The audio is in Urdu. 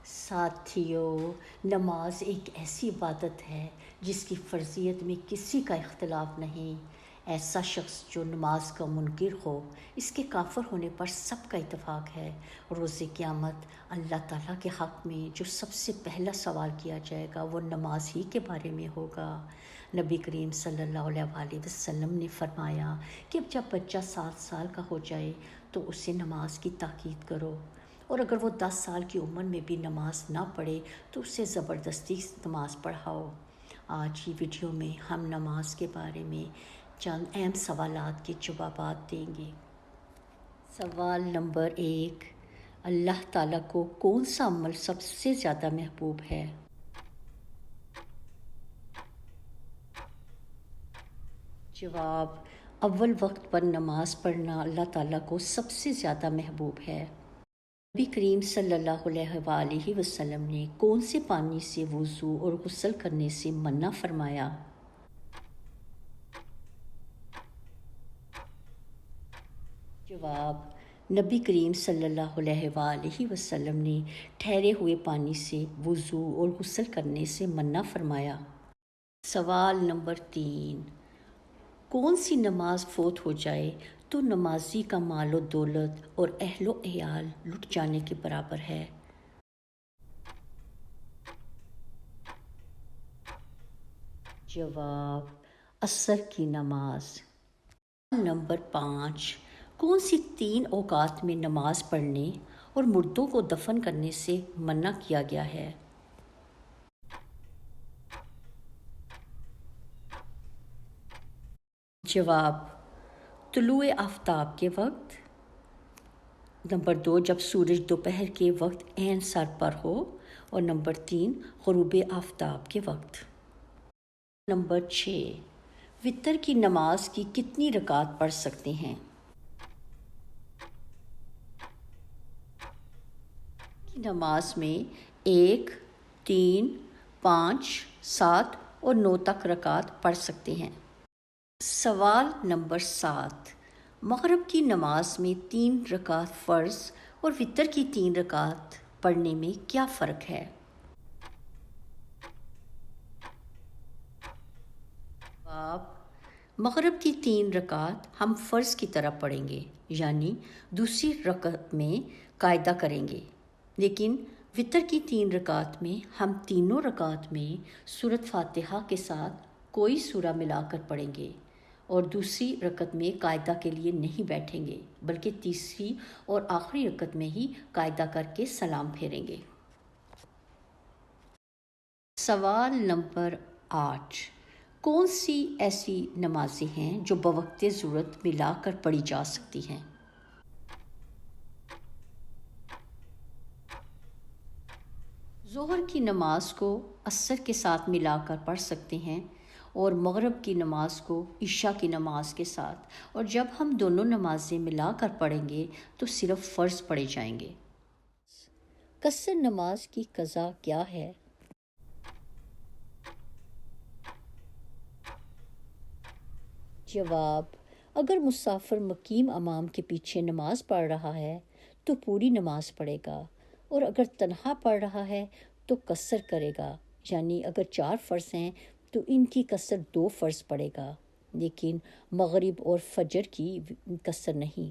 ساتھیوں، نماز ایک ایسی عبادت ہے جس کی فرضیت میں کسی کا اختلاف نہیں۔ ایسا شخص جو نماز کا منکر ہو، اس کے کافر ہونے پر سب کا اتفاق ہے۔ روز قیامت اللہ تعالیٰ کے حق میں جو سب سے پہلا سوال کیا جائے گا وہ نماز ہی کے بارے میں ہوگا۔ نبی کریم صلی اللہ علیہ وآلہ وسلم نے فرمایا کہ جب بچہ 7 سال کا ہو جائے تو اسے نماز کی تاکید کرو، اور اگر وہ 10 سال کی عمر میں بھی نماز نہ پڑھے تو اسے زبردستی نماز پڑھاؤ۔ آج کی ویڈیو میں ہم نماز کے بارے میں چند اہم سوالات کے جوابات دیں گے۔ سوال نمبر 1، اللہ تعالیٰ کو کون سا عمل سب سے زیادہ محبوب ہے؟ جواب، اول وقت پر نماز پڑھنا اللہ تعالیٰ کو سب سے زیادہ محبوب ہے۔ نبی کریم صلی اللہ علیہ وآلہ وسلم نے کون سے پانی سے وضو اور غسل کرنے سے منع فرمایا؟ جواب، نبی کریم صلی اللہ علیہ وآلہ وسلم نے ٹھہرے ہوئے پانی سے وضو اور غسل کرنے سے منع فرمایا۔ سوال نمبر 3، کون سی نماز فوت ہو جائے تو نمازی کا مال و دولت اور اہل و عیال لٹ جانے کے برابر ہے؟ جواب، عصر کی نماز۔ نمبر 5، کون سی 3 اوقات میں نماز پڑھنے اور مردوں کو دفن کرنے سے منع کیا گیا ہے؟ جواب، طلوع آفتاب کے وقت۔ نمبر 2، جب سورج دوپہر کے وقت عین سر پر ہو، اور نمبر 3، غروب آفتاب کے وقت۔ نمبر 6، وتر کی نماز کی کتنی رکعت پڑھ سکتے ہیں؟ نماز میں 1، 3، 5، 7 اور 9 تک رکعت پڑھ سکتے ہیں۔ سوال نمبر 7، مغرب کی نماز میں 3 رکعت فرض اور وتر کی 3 رکعت پڑھنے میں کیا فرق ہے؟ جواب، مغرب کی 3 رکعت ہم فرض کی طرح پڑھیں گے، یعنی دوسری رکعت میں قاعدہ کریں گے، لیکن وتر کی 3 رکعت میں ہم تینوں رکعت میں سورۃ فاتحہ کے ساتھ کوئی سورہ ملا کر پڑھیں گے، اور دوسری رکعت میں قاعدہ کے لیے نہیں بیٹھیں گے، بلکہ تیسری اور آخری رکعت میں ہی قاعدہ کر کے سلام پھیریں گے۔ سوال نمبر 8، کون سی ایسی نمازیں ہیں جو بوقت ضرورت ملا کر پڑھی جا سکتی ہیں؟ ظہر کی نماز کو عصر کے ساتھ ملا کر پڑھ سکتے ہیں، اور مغرب کی نماز کو عشاء کی نماز کے ساتھ، اور جب ہم دونوں نمازیں ملا کر پڑھیں گے تو صرف فرض پڑھے جائیں گے۔ قصر نماز کی قضا کیا ہے؟ جواب، اگر مسافر مقیم امام کے پیچھے نماز پڑھ رہا ہے تو پوری نماز پڑھے گا، اور اگر تنہا پڑھ رہا ہے تو قصر کرے گا، یعنی اگر 4 فرض ہیں تو ان کی قصر 2 فرض پڑے گا، لیکن مغرب اور فجر کی قصر نہیں۔